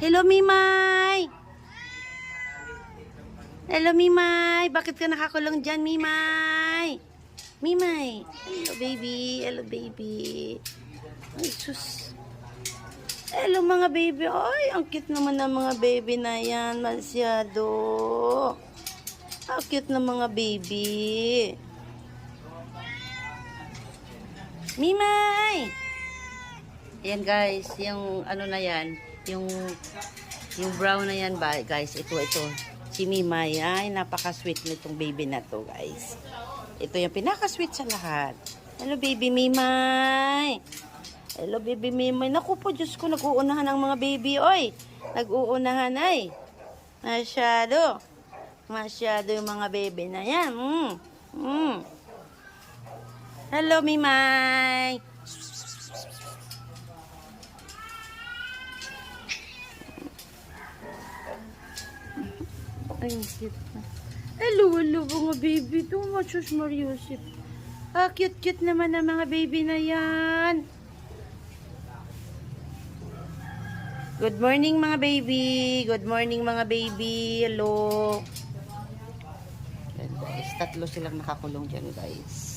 Hello, Mimay! Hello, Mimay! Bakit ka nakakulong dyan, Mimay? Mimay! Hello, baby! Hello, baby! Ay, sus! Hello, mga baby! Ay, ang cute naman ng mga baby na yan. Masyado! Ang cute ng mga baby! Mimay! Ayan, guys. Yung ano na yan. Yung brown na yan ba, guys. Ito. Si Mimay. Ay, napaka-sweet nitong baby na to, guys. Ito yung pinaka-sweet sa lahat. Hello, baby Mimay. Hello, baby Mimay. Naku po, Diyos ko, nag-uunahan ang mga baby, oy. Nag-uunahan, ay. Masyado. Masyado yung mga baby na yan. Hello, Mimay. Ay, cute na. Hello, mga baby. Too much, Mariusip. Cute naman ang mga baby na yan. Good morning, mga baby. Good morning, mga baby. Hello. Guys, tatlo silang nakakulong dyan, guys.